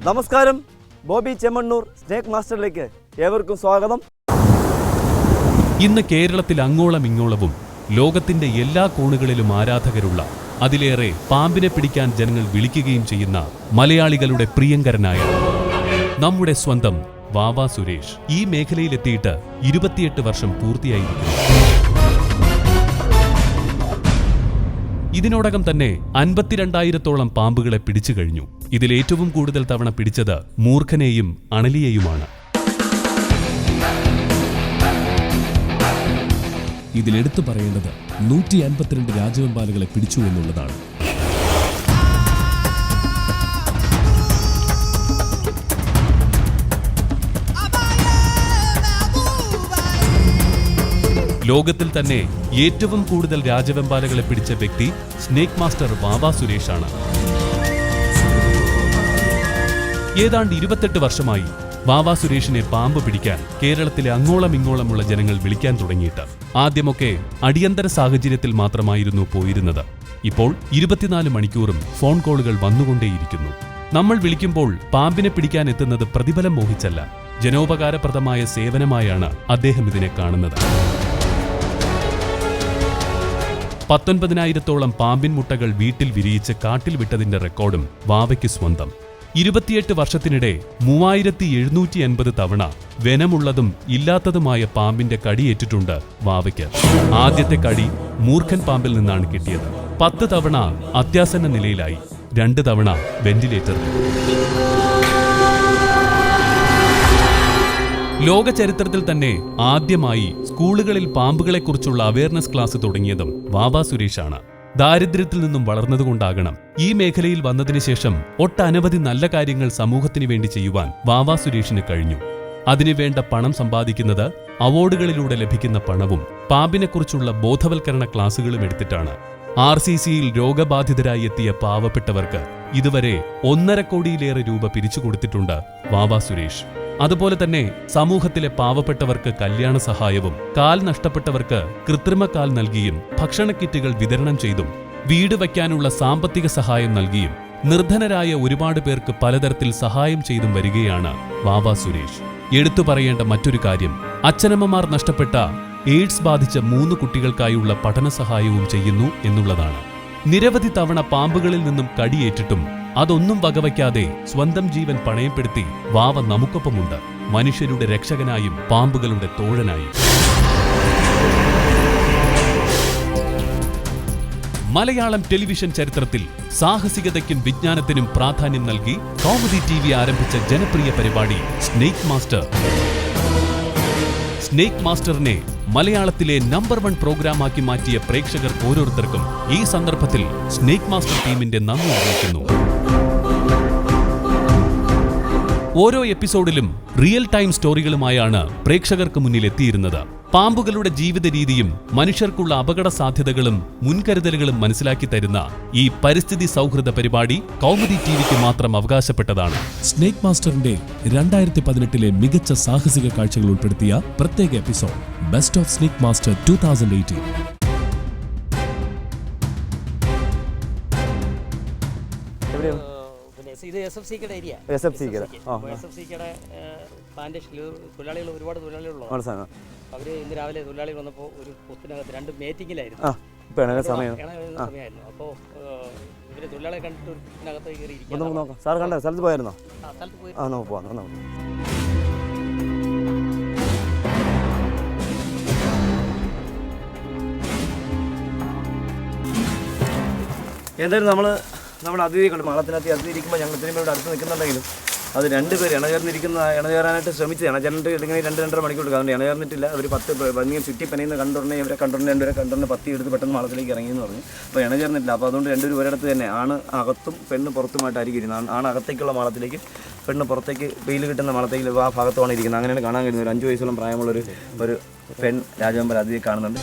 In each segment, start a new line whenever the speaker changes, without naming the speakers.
നമസ്കാരം, ബോബി ചെമ്മണ്ണൂർ സ്നേക്ക് മാസ്റ്ററിലേക്ക് ഏവർക്കും സ്വാഗതം.
ഇന്ന് കേരളത്തിൽ അങ്ങോളം ഇങ്ങോളവും ലോകത്തിന്റെ എല്ലാ കോണുകളിലും ആരാധകരുള്ള, അതിലേറെ പാമ്പിനെ പിടിക്കാൻ ജനങ്ങൾ വിളിക്കുകയും ചെയ്യുന്ന മലയാളികളുടെ പ്രിയങ്കരനായ നമ്മുടെ സ്വന്തം വാവാ സുരേഷ് ഈ മേഖലയിലെത്തിയിട്ട് 28 വർഷം പൂർത്തിയായിരിക്കുന്നു. ഇതിനോടകം തന്നെ 52,000-ഓളം പാമ്പുകളെ പിടിച്ചു കഴിഞ്ഞു. ഇതിലേറ്റവും കൂടുതൽ തവണ പിടിച്ചത് മൂർഖനെയും അണലിയെയുമാണ്.
ഇതിലെടുത്തു പറയേണ്ടത് 152 രാജവെമ്പാലകളെ പിടിച്ചു എന്നുള്ളതാണ്.
ലോകത്തിൽ തന്നെ ഏറ്റവും കൂടുതൽ രാജവെമ്പാലകളെ പിടിച്ച വ്യക്തി സ്നേക്ക് മാസ്റ്റർ വാവാ സുരേഷാണ്. ഏതാണ്ട് 28 വർഷമായി വാവാ സുരേഷിനെ പാമ്പ് പിടിക്കാൻ കേരളത്തിലെ അങ്ങോളം ഇങ്ങോളമുള്ള ജനങ്ങൾ വിളിക്കാൻ തുടങ്ങിയിട്ട്. ആദ്യമൊക്കെ അടിയന്തര സാഹചര്യത്തിൽ മാത്രമായിരുന്നു പോയിരുന്നത്. ഇപ്പോൾ 24 മണിക്കൂറും ഫോൺ കോളുകൾ വന്നുകൊണ്ടേയിരിക്കുന്നു. നമ്മൾ വിളിക്കുമ്പോൾ പാമ്പിനെ പിടിക്കാൻ എത്തുന്നത് പ്രതിഫലം മോഹിച്ചല്ല, ജനോപകാരപ്രദമായ സേവനമായാണ് അദ്ദേഹം ഇതിനെ കാണുന്നത്. 19,000-ഓളം പാമ്പിൻ മുട്ടകൾ വീട്ടിൽ വിരിയിച്ച് കാട്ടിൽ വിട്ടതിന്റെ റെക്കോർഡും വാവയ്ക്ക് സ്വന്തം. 28 വർഷത്തിനിടെ 3,780 തവണ വെനമുള്ളതും ഇല്ലാത്തതുമായ പാമ്പിന്റെ കടിയേറ്റിട്ടുണ്ട് വാവയ്ക്ക്. ആദ്യത്തെ കടി മൂർഖൻ പാമ്പിൽ നിന്നാണ് കിട്ടിയത്. 10 തവണ അത്യാസന്ന നിലയിലായി, 2 തവണ വെന്റിലേറ്ററിൽ. ലോക ചരിത്രത്തിൽ തന്നെ ആദ്യമായി സ്കൂളുകളിൽ പാമ്പുകളെക്കുറിച്ചുള്ള അവയർനെസ് ക്ലാസ് തുടങ്ങിയതും വാവാ സുരേഷാണ്. ദാരിദ്ര്യത്തിൽ നിന്നും വളർന്നതുകൊണ്ടാകണം ഈ മേഖലയിൽ വന്നതിന് ശേഷം ഒട്ടനവധി നല്ല കാര്യങ്ങൾ സമൂഹത്തിനു വേണ്ടി ചെയ്യുവാൻ വാവാ സുരേഷിന് കഴിഞ്ഞു. അതിനുവേണ്ട പണം സമ്പാദിക്കുന്നത് അവാർഡുകളിലൂടെ ലഭിക്കുന്ന പണവും പാമ്പിനെക്കുറിച്ചുള്ള ബോധവൽക്കരണ ക്ലാസുകളും എടുത്തിട്ടാണ്. RCCയിൽ രോഗബാധിതരായി എത്തിയ പാവപ്പെട്ടവർക്ക് ഇതുവരെ 1.5 കോടിയിലേറെ രൂപ പിരിച്ചു കൊടുത്തിട്ടുണ്ട് വാവാ സുരേഷ്. അതുപോലെ തന്നെ സമൂഹത്തിലെ പാവപ്പെട്ടവർക്ക് കല്യാണ സഹായവും, കാൽ നഷ്ടപ്പെട്ടവർക്ക് കൃത്രിമ കാൽ നൽകിയും, ഭക്ഷണ കിറ്റുകൾ വിതരണം ചെയ്തും, വീട് വയ്ക്കാനുള്ള സാമ്പത്തിക സഹായം നൽകിയും, നിർധനരായ ഒരുപാട് പേർക്ക് പലതരത്തിൽ സഹായം ചെയ്തും വരികയാണ് വാവാ സുരേഷ്. എടുത്തു പറയേണ്ട മറ്റൊരു കാര്യം, അച്ഛനമ്മമാർ നഷ്ടപ്പെട്ട എയ്ഡ്സ് ബാധിച്ച 3 കുട്ടികൾക്കായുള്ള പഠന സഹായവും ചെയ്യുന്നു എന്നുള്ളതാണ്. നിരവധി തവണ പാമ്പുകളിൽ നിന്നും കടിയേറ്റിട്ടും അതൊന്നും വകവയ്ക്കാതെ സ്വന്തം ജീവൻ പണയപ്പെടുത്തി വാവ നമുക്കൊപ്പമുണ്ട്, മനുഷ്യരുടെ രക്ഷകനായും പാമ്പുകളുടെ തോഴനായും. മലയാളം ടെലിവിഷൻ ചരിത്രത്തിൽ സാഹസികതയ്ക്കും വിജ്ഞാനത്തിനും പ്രാധാന്യം നൽകി കോമഡി TV ആരംഭിച്ച ജനപ്രിയ പരിപാടി സ്നേക്ക് മാസ്റ്റർ. സ്നേക്ക് മാസ്റ്ററിനെ മലയാളത്തിലെ നമ്പർ 1 പ്രോഗ്രാമാക്കി മാറ്റിയ പ്രേക്ഷകർ ഓരോരുത്തർക്കും ഈ സന്ദർഭത്തിൽ സ്നേക്ക് മാസ്റ്റർ ടീമിന്റെ നന്ദി അറിയിക്കുന്നു. ഓരോ എപ്പിസോഡിലും റിയൽ ടൈം സ്റ്റോറികളുമായാണ് പ്രേക്ഷകർക്ക് മുന്നിൽ എത്തിയിരുന്നത്. പാമ്പുകളുടെ ജീവിത രീതിയും മനുഷ്യർക്കുള്ള അപകട സാധ്യതകളും മുൻകരുതലുകളും മനസ്സിലാക്കി തരുന്ന ഈ പരിസ്ഥിതി സൗഹൃദ പരിപാടി കോമഡി TVക്ക് മാത്രം അവകാശപ്പെട്ടതാണ്.
സ്നേക്ക് മാസ്റ്ററിന്റെ 2018 മികച്ച സാഹസിക കാഴ്ചകൾ ഉൾപ്പെടുത്തിയ പ്രത്യേക episode best of snake master 2018.
ഇത് SFCയുടെ ഏരിയ. പ്ലാന്റേഷനിൽ തൊഴിലാളികൾ, ഒരുപാട് തൊഴിലാളികളുള്ളതാണ്. അവർ ഇന്ന് രാവിലെ തൊഴിലാളികൾ വന്നപ്പോൾ ഒരു പൊത്തിനകത്ത് 2 മീറ്റിങ്ങിലായിരുന്നു. സമയമായിരുന്നു. അപ്പോൾ ഇവരെ തൊഴിലാളികളെ കണ്ടിട്ട് ഇതിനകത്ത് കയറി ഇരിക്കാം.
സാർ കണ്ട സ്ഥലത്ത് പോയായിരുന്നോ?
സ്ഥലത്ത് പോയി.
എന്തായാലും നമ്മുടെ അതിഥിയെ കണ്ടു. മാളത്തിനകത്ത് അതിഥിയിരിക്കുമ്പോൾ ഞങ്ങൾ ഇത്രയും പേരുടെ അടുത്ത് നിൽക്കുന്നുണ്ടെങ്കിലും അത് 2 പേര് ഇണചേരാനായിട്ട് ശ്രമിച്ചതാണ്. ഇങ്ങനെ 2-2.5 മണിക്കൂർ എടുക്കുക. അതുകൊണ്ട് ഇണചേർന്നിട്ടില്ല. അവർ 10 ചുറ്റി പനിയുന്ന കണ്ടുടനെ ഇവരെ കണ്ടുടനെ 2 പേരെ കണ്ടുടനെ 10 എടുത്ത് പെട്ടെന്ന് മാളത്തിലേക്ക് ഇറങ്ങിയെന്ന് പറഞ്ഞു. അപ്പോൾ ഇണചേർന്നിട്ടില്ല. അപ്പോൾ അതുകൊണ്ട് 2 പേരും ഒരിടത്ത് തന്നെ, ആണ് അകത്തും പെണ്ണ് പുറത്തുമായിട്ടായിരിക്കും ഇരുന്നത്. ആണ് അകത്തേക്കുള്ള മാളത്തിലേക്ക്, പെണ്ണ് പുറത്തേക്ക് വെയിൽ കിട്ടുന്ന മാളത്തേക്ക് ആ ഭാഗത്തുമാണ് ഇരിക്കുന്നത്. അങ്ങനെയാണ് കാണാൻ കഴിയുന്നത്. ഒരു 5 വയസ്സോളം പ്രായമുള്ളൊരു പെൺ രാജവെമ്പാല അതിഥിയെ കാണുന്നുണ്ട്.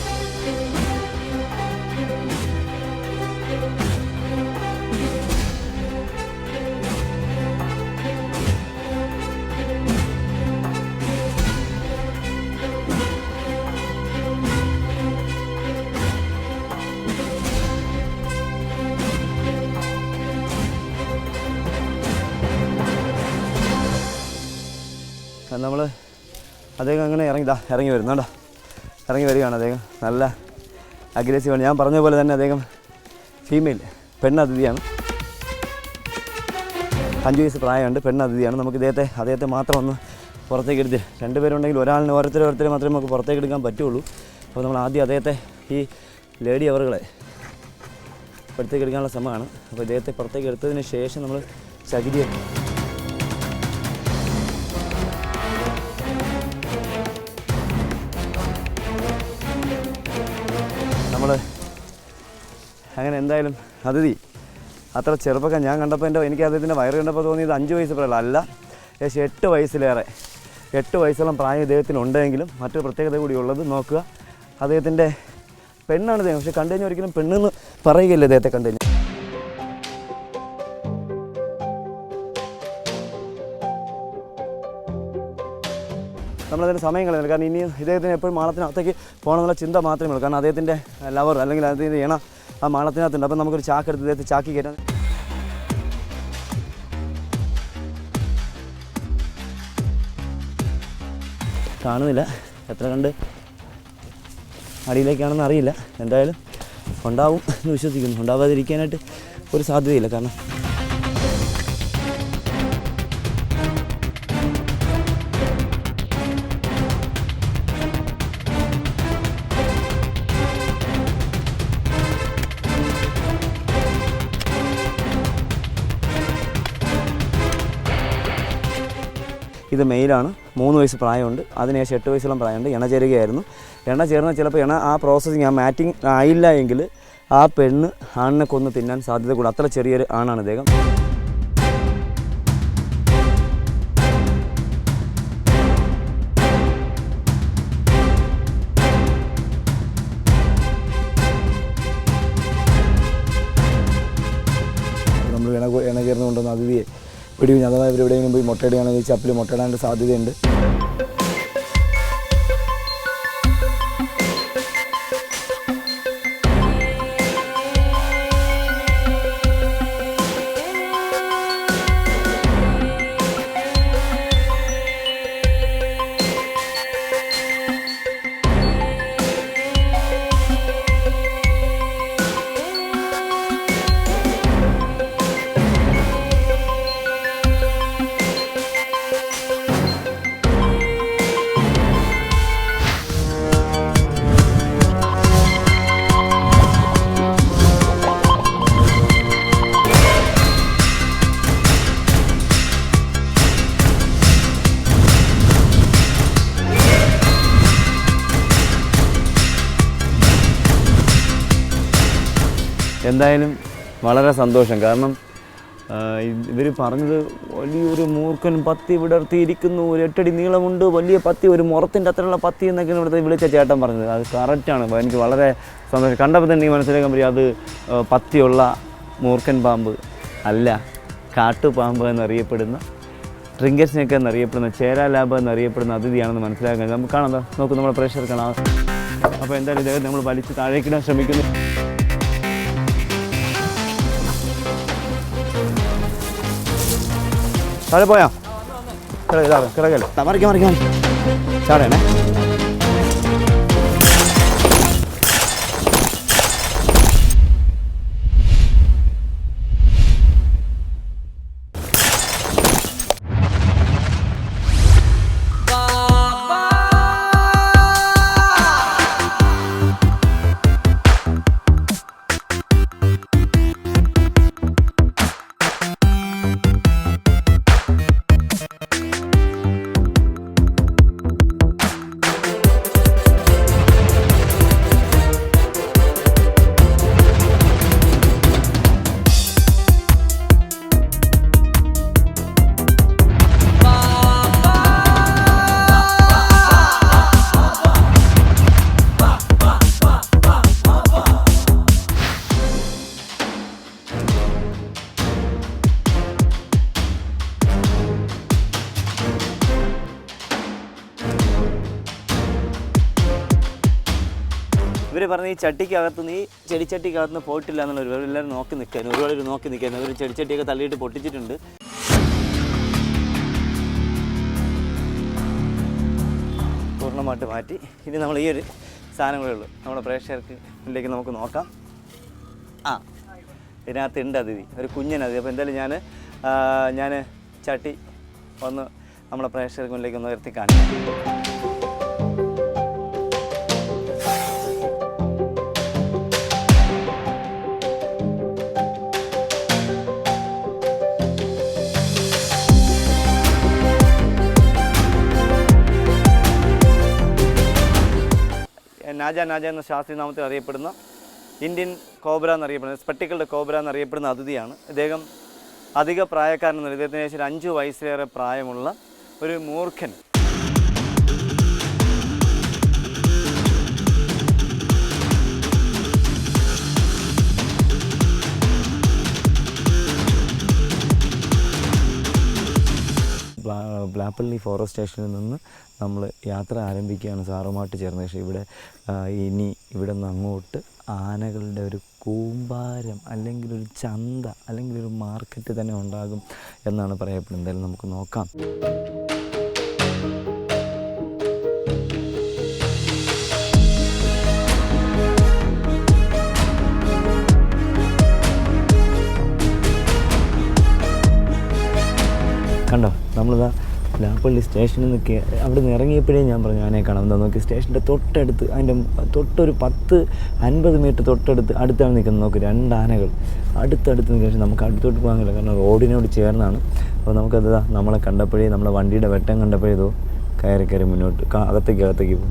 നമ്മൾ അദ്ദേഹം അങ്ങനെ ഇറങ്ങി വരുന്നുണ്ടോ, ഇറങ്ങി വരികയാണ് അദ്ദേഹം. നല്ല അഗ്രസീവാണ്. ഞാൻ പറഞ്ഞ പോലെ തന്നെ അദ്ദേഹം ഫീമെയിൽ പെണ്ണതിഥിയാണ്. 5 വയസ്സ് പ്രായമുണ്ട്, പെണ്ണതിഥിയാണ്. നമുക്ക് അദ്ദേഹത്തെ മാത്രം ഒന്ന് പുറത്തേക്ക് എടുത്ത്, 2 പേരുണ്ടെങ്കിൽ ഓരോരുത്തരെ മാത്രമേ നമുക്ക് പുറത്തേക്ക് എടുക്കാൻ പറ്റുള്ളൂ. അപ്പോൾ നമ്മൾ ആദ്യം അദ്ദേഹത്തെ, ഈ ലേഡി അവറുകളെ പുറത്തേക്ക് എടുക്കാനുള്ള ശ്രമമാണ്. അപ്പോൾ ഇദ്ദേഹത്തെ പുറത്തേക്ക് എടുത്തതിന് ശേഷം നമ്മൾ ചകിരി നമ്മൾ അങ്ങനെ എന്തായാലും അതിഥി അത്ര ചെറുപ്പക്കാർ ഞാൻ കണ്ടപ്പോൾ എനിക്ക് അദ്ദേഹത്തിൻ്റെ വയറ് കണ്ടപ്പോൾ തോന്നിയത് 5 വയസ്സ് പ്രായം അല്ല, ഏകദേശം 8 വയസ്സിലേറെ, 8 വയസ്സോളം പ്രായം ഇദ്ദേഹത്തിന് ഉണ്ടെങ്കിലും മറ്റൊരു പ്രത്യേകത കൂടി ഉള്ളത് നോക്കുക, അദ്ദേഹത്തിൻ്റെ പെണ്ണാണ് ഇദ്ദേഹം. പക്ഷെ കണ്ടു കഴിഞ്ഞാൽ ഒരിക്കലും പെണ്ണെന്ന് പറയുകയില്ല ഇദ്ദേഹത്തെ കണ്ടു കഴിഞ്ഞാൽ. നമ്മളതിന് സമയം കളയുന്നില്ല. കാരണം ഇനിയും ഇദ്ദേഹത്തിന് എപ്പോഴും മാളത്തിനകത്തേക്ക് പോകണമെന്നുള്ള ചിന്ത മാത്രമേ ഉള്ളൂ. കാരണം അദ്ദേഹത്തിൻ്റെ ലവർ അല്ലെങ്കിൽ അദ്ദേഹത്തിൻ്റെ ഇണ ആ മാളത്തിനകത്തുണ്ട്. അപ്പം നമുക്കൊരു ചാക്കെടുത്ത് ഇദ്ദേഹത്തെ ചാക്കി കയറ്റാൻ കാണുന്നില്ല. എത്ര കണ്ട് അടിയിലേക്കാണെന്ന് അറിയില്ല. എന്തായാലും ഉണ്ടാവും എന്ന് വിശ്വസിക്കുന്നു. ഉണ്ടാവാതിരിക്കാനായിട്ട് ഒരു സാധ്യതയില്ല. കാരണം ഇത് മെയിലാണ്, 3 വയസ്സ് പ്രായമുണ്ട്. അതിനുശേഷം 8 വയസ്സോളം പ്രായമുണ്ട്. ഇണ ചേരുകയായിരുന്നു. ഇണ ചേർന്ന് ചിലപ്പോൾ ആ പ്രോസസ്സിങ്, ആ മാറ്റിങ് ആയില്ല എങ്കിൽ ആ പെണ്ണ് ആണിനെ കൊന്ന് തിന്നാൻ സാധ്യത കൂടെ. അത്ര ചെറിയൊരു ആണാണ് ഇദ്ദേഹം. നമ്മൾ ഇണ ചേർന്ന് കൊണ്ടുവന്ന അതിഥിയെ പിടിവിഞ്ഞ് അഥവാ ഇവരെവിടെയെങ്കിലും പോയി മുട്ടയിടുകയാണെങ്കിൽ ചപ്പിൽ മുട്ടയിടാനുള്ള സാധ്യതയുണ്ട്. എന്തായാലും വളരെ സന്തോഷം. കാരണം ഇവർ പറഞ്ഞത് വലിയൊരു മൂർഖൻ പത്തി വിടർത്തിയിരിക്കുന്നു, ഒരു 8 അടി നീളമുണ്ട്, വലിയ പത്തി, ഒരു മുറത്തിൻ്റെ അത്രയുള്ള പത്തി എന്നൊക്കെയാണ് ഇവിടുത്തെ വിളിച്ച ചേട്ടൻ പറഞ്ഞത്. അത് കറക്റ്റാണ്. എനിക്ക് വളരെ സന്തോഷം. കണ്ടപ്പോൾ തന്നെ എനിക്ക് മനസ്സിലാക്കാൻ പറ്റും അത് പത്തിയുള്ള മൂർഖൻ പാമ്പ് അല്ല, കാട്ടുപാമ്പ് എന്നറിയപ്പെടുന്ന, ട്രിങ്കർ സ്നേക്ക് എന്നറിയപ്പെടുന്ന, ചേരാ ലാബ് എന്നറിയപ്പെടുന്ന അതിഥിയാണെന്ന് മനസ്സിലാക്കാൻ നമുക്ക് കാണാം. നോക്കും നമ്മുടെ പ്രേക്ഷകർ കാണാം. അപ്പോൾ എന്തായാലും ഇദ്ദേഹം നമ്മൾ വലിച്ച് താഴേക്കിടാൻ ശ്രമിക്കുന്നു. താഴെ പോയാ കിടക്കല്ലേ, മറിക്കാം ചാടേണേ. ഇവർ പറഞ്ഞ ഈ ചട്ടിക്കകത്തുനിന്ന്, ഈ ചെടിച്ചട്ടിക്കകത്തുനിന്ന് പോയിട്ടില്ല എന്നുള്ളവർ എല്ലാവരും നോക്കി നിൽക്കായിരുന്നു. ഒരുപാട് നോക്കി നിൽക്കായിരുന്നു. അവർ ചെടിച്ചട്ടിയൊക്കെ തള്ളിയിട്ട് പൊട്ടിച്ചിട്ടുണ്ട്. റൂമായിട്ട് മാറ്റി. ഇനി നമ്മൾ ഈ ഒരു സാധനങ്ങളേ ഉള്ളൂ നമ്മുടെ പ്രേക്ഷകർക്കിലേക്ക് നമുക്ക് നോക്കാം. ഇതിനകത്ത് ഉണ്ട് അതിഥി, ഒരു കുഞ്ഞനതിഥി. അപ്പോൾ എന്തായാലും ഞാൻ ചട്ടി ഒന്ന് നമ്മുടെ പ്രേക്ഷകർക്ക് മുന്നിലേക്ക് ഒന്ന് ഉയർത്തി കാണിക്കാം. നാജ എന്ന ശാസ്ത്രീയ നാമത്തിൽ അറിയപ്പെടുന്ന ഇന്ത്യൻ കോബ്ര എന്നറിയപ്പെടുന്ന സ്പെക്ടിക്കിൾഡ് കോബ്ര എന്നറിയപ്പെടുന്ന അതിഥിയാണ്. ഇദ്ദേഹം അധിക പ്രായക്കാരനൊന്നുമില്ല. ഇദ്ദേഹത്തിന് ഏകദേശം 5 വയസ്സിലേറെ പ്രായമുള്ള ഒരു മൂർഖൻ. ബ്ലാപ്പള്ളി ഫോറസ്റ്റ് സ്റ്റേഷനിൽ നിന്ന് നമ്മൾ യാത്ര ആരംഭിക്കുകയാണ് സാറുമായിട്ട് ചേർന്ന ശേഷം. ഇനി ഇവിടെ നിന്ന് അങ്ങോട്ട് ആനകളുടെ ഒരു കൂമ്പാരം അല്ലെങ്കിൽ ഒരു ചന്ത അല്ലെങ്കിൽ ഒരു മാർക്കറ്റ് തന്നെ ഉണ്ടാകും എന്നാണ് പറയപ്പെടുന്നത്. എന്തായാലും നമുക്ക് നോക്കാം. കണ്ടോ, നമ്മളിതാ ബ്ലാപ്പള്ളി സ്റ്റേഷനിൽ നിന്ന് അവിടെ നിന്ന് ഇറങ്ങിയപ്പോഴേ ഞാൻ പറഞ്ഞു ആനയെ കാണാം. എന്താ നോക്കി, സ്റ്റേഷൻ്റെ തൊട്ടടുത്ത് അതിൻ്റെ തൊട്ടൊരു 10-50 മീറ്റർ അടുത്താണ് നിൽക്കുന്നത്. നോക്ക്, 2 ആനകൾ അടുത്തടുത്ത് നിൽക്കുന്ന. നമുക്ക് അടുത്തോട്ട് പോകാനില്ല, കാരണം റോഡിനോട് ചേർന്നാണ്. അപ്പോൾ നമുക്കത് നമ്മളെ കണ്ടപ്പോഴേ, നമ്മളെ വണ്ടിയുടെ വെട്ടം കണ്ടപ്പോഴേ ഇതോ കയറി മുന്നോട്ട് അകത്തേക്ക് പോകും.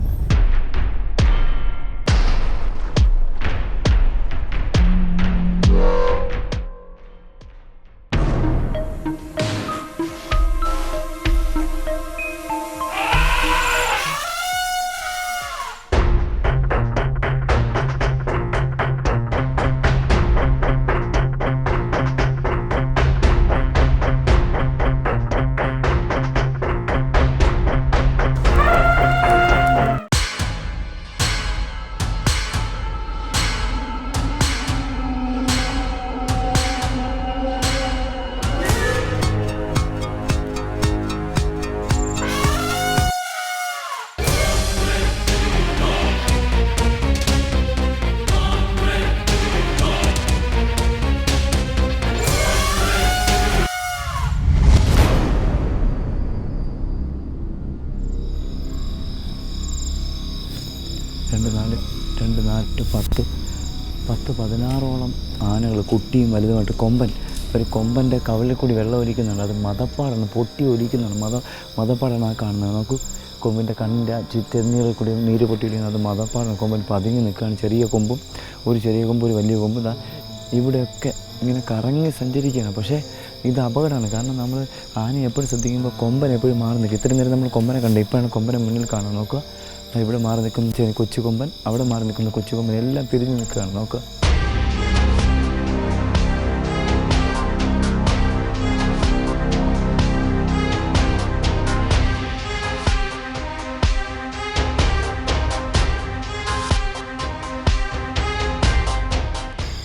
രണ്ട് നാല് 10-16ഓളം ആനകൾ, കുട്ടിയും വലുതുമായിട്ട്. ഒരു കൊമ്പൻ്റെ കവളിൽ കൂടി വെള്ളം ഒലിക്കുന്നുണ്ട്. അത് മതപ്പാടാണ്, പൊട്ടി ഒലിക്കുന്നുണ്ട്. മതപ്പാടാണ് ആ കാണുന്നത്. നോക്കൂ, കൊമ്പിൻ്റെ കണ്ണിൻ്റെ ചെന്നീറിൽ കൂടി നീര് പൊട്ടി ഒലിക്കുന്നത് അത് മതപ്പാടാണ്. കൊമ്പൻ പതുങ്ങി നിൽക്കുകയാണ്. ചെറിയ കൊമ്പും ഒരു വലിയ കൊമ്പും ഇവിടെയൊക്കെ ഇങ്ങനെ കറങ്ങി സഞ്ചരിക്കുകയാണ്. പക്ഷേ ഇത് അപകടമാണ്. കാരണം നമ്മൾ ആനയെ എപ്പോഴും ശ്രദ്ധിക്കുമ്പോൾ കൊമ്പൻ എപ്പോഴും മാറി നിൽക്കും. ഇത്രയും നേരം നമ്മൾ കൊമ്പനെ കണ്ടു, ഇപ്പോഴാണ് കൊമ്പനെ മുന്നിൽ കാണാൻ. നോക്കുക, ഇവിടെ മാറി നിൽക്കുന്ന കൊച്ചു കൊമ്പൻ, അവിടെ മാറി നിൽക്കുന്ന കൊച്ചു കൊമ്പൻ, എല്ലാം തിരിഞ്ഞു നിൽക്കുകയാണ്. നോക്കുക,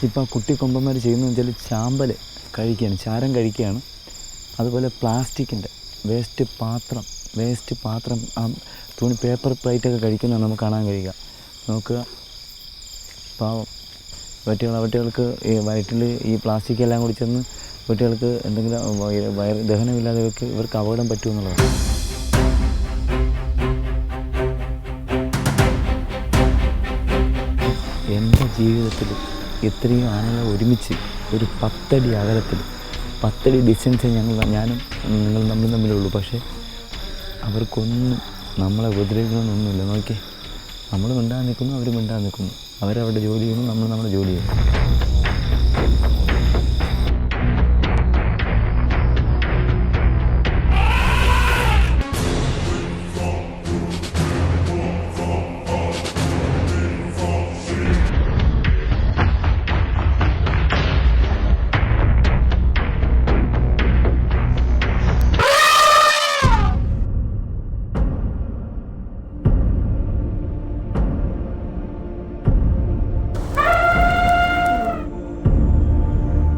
ഇപ്പോൾ കുട്ടി കൊമ്പന്മാർ ചെയ്യുന്നതെന്ന് വെച്ചാൽ ചാമ്പൽ കഴിക്കുകയാണ്, ചാരം കഴിക്കുകയാണ്. അതുപോലെ പ്ലാസ്റ്റിക്കിൻ്റെ വേസ്റ്റ് പാത്രം തുണി പേപ്പർ പ്ലേറ്റൊക്കെ കഴിക്കുന്നതാണ് നമുക്ക് കാണാൻ കഴിയുക. നോക്കുക, പാവം വെട്ടികൾക്ക് ഈ വയറ്റിൽ ഈ പ്ലാസ്റ്റിക് എല്ലാം കൂടി ചെന്ന് വെട്ടികൾക്ക് എന്തെങ്കിലും ദഹനമില്ലാതെ ഇവർക്ക് അപകടം പറ്റുമെന്നുള്ളതാണ്. എൻ്റെ ജീവിതത്തിൽ ഇത്രയും ആനകൾ ഒരുമിച്ച് ഒരു 10 അടി അകലത്തിൽ 10 അടി ഡിസ്റ്റൻസേ ഞാനും നിങ്ങളും തമ്മിലുള്ളൂ. പക്ഷേ അവർക്കൊന്നും നമ്മളെ ഉപദ്രവിക്കണമെന്നൊന്നുമില്ല. നോക്കിയേ, നമ്മൾ മിണ്ടാതെ നിൽക്കുന്നു, അവർ മിണ്ടാതെ നിൽക്കുന്നു. അവരവരുടെ ജോലി ചെയ്യുന്നു, നമ്മൾ നമ്മുടെ ജോലി ചെയ്യുന്നു.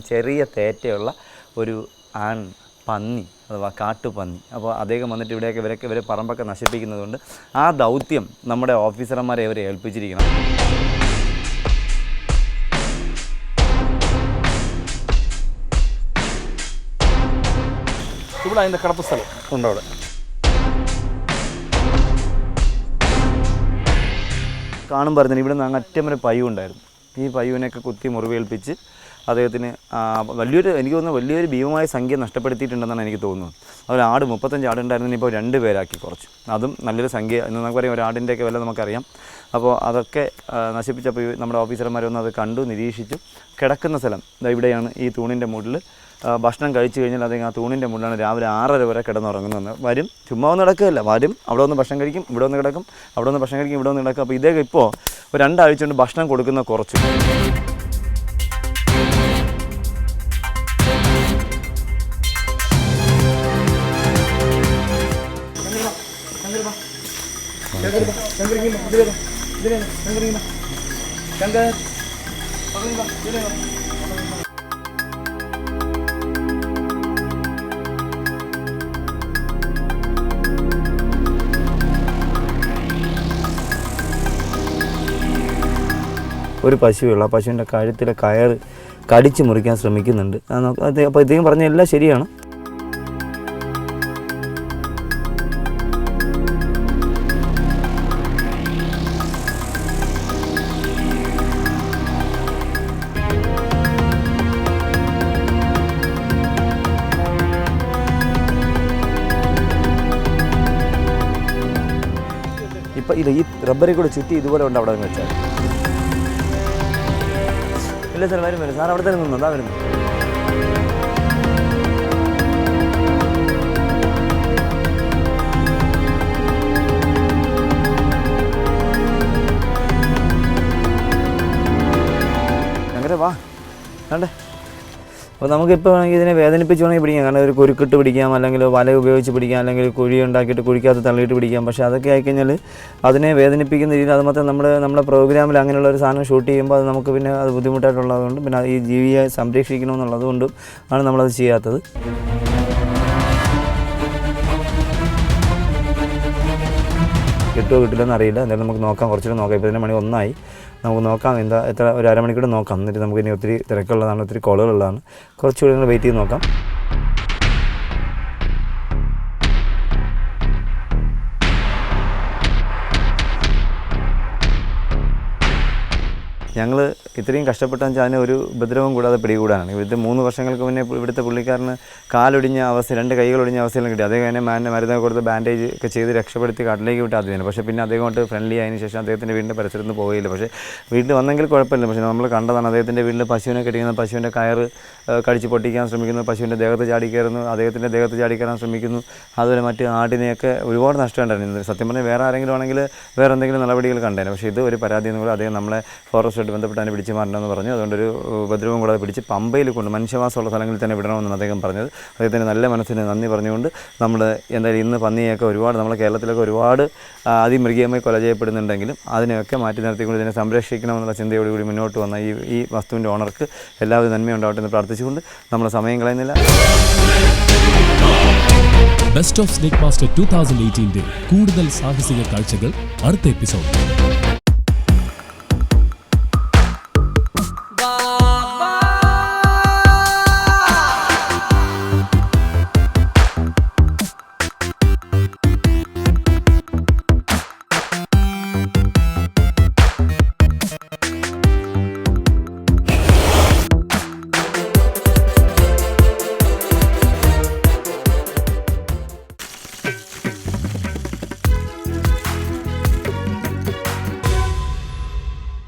ചെറിയ തേറ്റയുള്ള ഒരു ആൺ പന്നി അഥവാ കാട്ടുപന്നി. അപ്പോൾ അദ്ദേഹം വന്നിട്ട് ഇവിടെയൊക്കെ ഇവരെ പറമ്പൊക്കെ നശിപ്പിക്കുന്നതുകൊണ്ട് ആ ദൗത്യം നമ്മുടെ ഓഫീസർമാരെ അവരെ ഏൽപ്പിച്ചിരിക്കണം.
ഇവിടെ അതിൻ്റെ കിടപ്പ് സ്ഥലം
ഉണ്ടോ അവിടെ? കാണുമ്പോൾ തന്നെ ഇവിടെ നിന്ന് അങ്ങ് അറ്റം വരെ പയ്യു ഉണ്ടായിരുന്നു. ഈ പയ്യുവിനെയൊക്കെ കുത്തി മുറിവേൽപ്പിച്ച് അദ്ദേഹത്തിന് എനിക്ക് തോന്നുന്നു വലിയൊരു ഭീമമായ സംഖ്യ നഷ്ടപ്പെടുത്തിയിട്ടുണ്ടെന്നാണ് എനിക്ക് തോന്നുന്നത്. ഒരു ആട് 35 ആടുണ്ടായിരുന്നതിന് ഇപ്പോൾ 2 പേരാക്കി കുറച്ചു. അതും നല്ലൊരു സംഖ്യ എന്ന് നമുക്ക് പറയാം. ഒരു ആടിൻ്റെയൊക്കെ വില നമുക്കറിയാം. അപ്പോൾ അതൊക്കെ നശിപ്പിച്ചപ്പോൾ നമ്മുടെ ഓഫീസർമാരൊന്നും അത് കണ്ടു, നിരീക്ഷിച്ചു. കിടക്കുന്ന സ്ഥലം ഇവിടെയാണ്. ഈ തൂണിൻ്റെ മുകളിൽ ഭക്ഷണം കഴിച്ചു കഴിഞ്ഞാൽ അദ്ദേഹം ആ തൂണിൻ്റെ മുകളിലാണ് രാവിലെ 6:30 വരെ കിടന്നുറങ്ങുന്നതെന്ന്. വരും, ചുമ്മാ ഒന്ന് കിടക്കുകയല്ല, വരും, അവിടെ ഒന്ന് ഭക്ഷണം കഴിക്കും, ഇവിടെ ഒന്ന് കിടക്കും, അവിടെ ഒന്ന് ഭക്ഷണം കഴിക്കും, ഇവിടെ ഒന്ന് കിടക്കും. അപ്പോൾ ഇദ്ദേഹം ഇപ്പോൾ ഒരു 2 ആഴ്ച കൊണ്ട് ഭക്ഷണം കൊടുക്കുന്ന കുറച്ചു. ഒരു പശുവുള്ള ആ പശുവിൻ്റെ കഴുത്തിലെ കയർ കടിച്ചു മുറിക്കാൻ ശ്രമിക്കുന്നുണ്ട്. അപ്പോൾ ഇദ്ദേഹം പറഞ്ഞ എല്ലാം ശരിയാണ്. ഇപ്പം ഇത് ഈ റബ്ബറിൽ കൂടെ ചുറ്റി ഇതുപോലെ ഉണ്ട് അവിടെ നിന്ന് വെച്ചാൽ. ഇല്ല സാർ, വരും സാർ, അവിടെ തന്നെ നിന്നു, അതാ വരുന്നു. അങ്ങനെ വാ വേണ്ടേ. അപ്പോൾ നമുക്കിപ്പോൾ വേണമെങ്കിൽ ഇതിനെ വേദനിപ്പിച്ച് വേണമെങ്കിൽ പിടിക്കാം. കാരണം ഒരു കുരുക്കിട്ട് പിടിക്കാം, അല്ലെങ്കിൽ വല ഉപയോഗിച്ച് പിടിക്കാം, അല്ലെങ്കിൽ കുഴി ഉണ്ടാക്കിയിട്ട് കുഴിക്കകത്ത് തള്ളിയിട്ട് പിടിക്കാം. പക്ഷേ അതൊക്കെ ആയിക്കഴിഞ്ഞാൽ അതിനെ വേദനിപ്പിക്കുന്ന രീതിയിൽ അത് മാത്രം നമ്മുടെ പ്രോഗ്രാമിൽ അങ്ങനെയുള്ള ഒരു സാധനം ഷൂട്ട് ചെയ്യുമ്പോൾ അത് നമുക്ക് പിന്നെ അത് ബുദ്ധിമുട്ടായിട്ടുള്ളതുകൊണ്ടും പിന്നെ ഈ ജീവിയെ സംരക്ഷിക്കണമെന്നുള്ളതുകൊണ്ടും ആണ് നമ്മളത് ചെയ്യാത്തത്. കിട്ടുമോ കിട്ടില്ലെന്ന് അറിയില്ല. എന്തായാലും നമുക്ക് നോക്കാം, കുറച്ചുകൂടെ നോക്കാം. ഇപ്പോൾ ഇതിൻ്റെ മണി 1 ആയി. നമുക്ക് നോക്കാം എത്ര ഒരു അരമണിക്കൂർ നോക്കാം. എന്നിട്ട് നമുക്ക് ഇനി ഒത്തിരി തിരക്കുള്ളതാണ്, ഒത്തിരി കോളുകളുള്ളതാണ്. കുറച്ചുകൂടി വെയിറ്റ് ചെയ്ത് നോക്കാം. ഞങ്ങൾ ഇത്രയും കഷ്ടപ്പെട്ടാൽ വെച്ചാൽ അതിന് ഒരു ഉപദ്രവം കൂടാതെ പിടികൂടാനാണ്. ഇവിടുത്തെ 3 വർഷങ്ങൾക്ക് മുന്നേ ഇവിടുത്തെ പുള്ളിക്കാരന് കാലൊടിഞ്ഞ അവസ്ഥ, 2 കൈകളൊടിഞ്ഞ അവസ്ഥയിലും കിട്ടി. അദ്ദേഹം തന്നെ മരുന്നൊക്കെ കൊടുത്ത് ബാൻഡേജ് ഒക്കെ ചെയ്ത് രക്ഷപ്പെടുത്തി കാട്ടിലേക്ക് വിട്ട് ആദ്യം. പക്ഷേ പിന്നെ അദ്ദേഹമായിട്ട് ഫ്രണ്ട്ലി ആയതിനു ശേഷം അദ്ദേഹത്തിൻ്റെ വീടിൻ്റെ പരിസരത്ത് നിന്ന് പോയില്ല. പക്ഷേ വീട്ടിൽ വന്നെങ്കിൽ കുഴപ്പമില്ല. പക്ഷേ നമ്മൾ കണ്ടതാണ് അദ്ദേഹത്തിൻ്റെ വീട്ടിൽ പശുവിനെ കെട്ടിക്കുന്ന, പശുവിൻ്റെ കയർ കടിച്ച് പൊട്ടിക്കാൻ ശ്രമിക്കുന്നു, പശുവിൻ്റെ ദേഹത്ത് ചാടിക്കയറുന്നു, അദ്ദേഹത്തിൻ്റെ ദേഹത്ത് ചാടിക്കയറാൻ ശ്രമിക്കുന്നു. അതുപോലെ മറ്റ് ആടിനെയൊക്കെ ഒരുപാട് നഷ്ടമുണ്ടായിരുന്നു. സത്യം പറഞ്ഞാൽ വേറെ ആരെങ്കിലും ആണെങ്കിൽ വേറെ എന്തെങ്കിലും നടപടികൾ കണ്ടേനെ. പക്ഷേ ഇത് ഒരു പരാതി എന്നുകൂടെ അദ്ദേഹം നമ്മളെ ഫോറസ്റ്റുമായിട്ട് ബന്ധപ്പെട്ട് അതിനെ പിടിച്ച് മാറണമെന്ന് പറഞ്ഞു. അതുകൊണ്ടൊരു ഉപദ്രവം കൂടാതെ പിടിച്ച് പമ്പയിൽ കൊണ്ട് മനുഷ്യവാസമുള്ള സ്ഥലങ്ങളിൽ തന്നെ വിടണമെന്നാണ് അദ്ദേഹം പറഞ്ഞത്. അദ്ദേഹത്തിൻ്റെ നല്ല മനസ്സിന് നന്ദി പറഞ്ഞുകൊണ്ട് നമ്മൾ എന്തായാലും ഇന്ന് പന്നിയൊക്കെ ഒരുപാട് നമ്മുടെ കേരളത്തിലൊക്കെ ഒരുപാട് അതിമൃഗീയമായി കൊല ചെയ്യപ്പെടുന്നുണ്ടെങ്കിലും അതിനെയൊക്കെ മാറ്റി നിർത്തിക്കൊണ്ട് ഇതിനെ സംരക്ഷിക്കണമെന്നുള്ള ചിന്തയോടുകൂടി മുന്നോട്ട് വന്ന ഈ വസ്തുവിൻ്റെ ഓണർക്ക് എല്ലാവരും നന്മയുണ്ടാവട്ടെ എന്ന് പ്രാർത്ഥിച്ചുകൊണ്ട് നമ്മൾ സമയം കളയുന്നില്ല.
ബെസ്റ്റ് ഓഫ് സ്നേക് മാസ്റ്റർ 2018 കൂടുതൽ സാഹസിക കാഴ്ചകൾ അടുത്ത എപ്പിസോഡ്.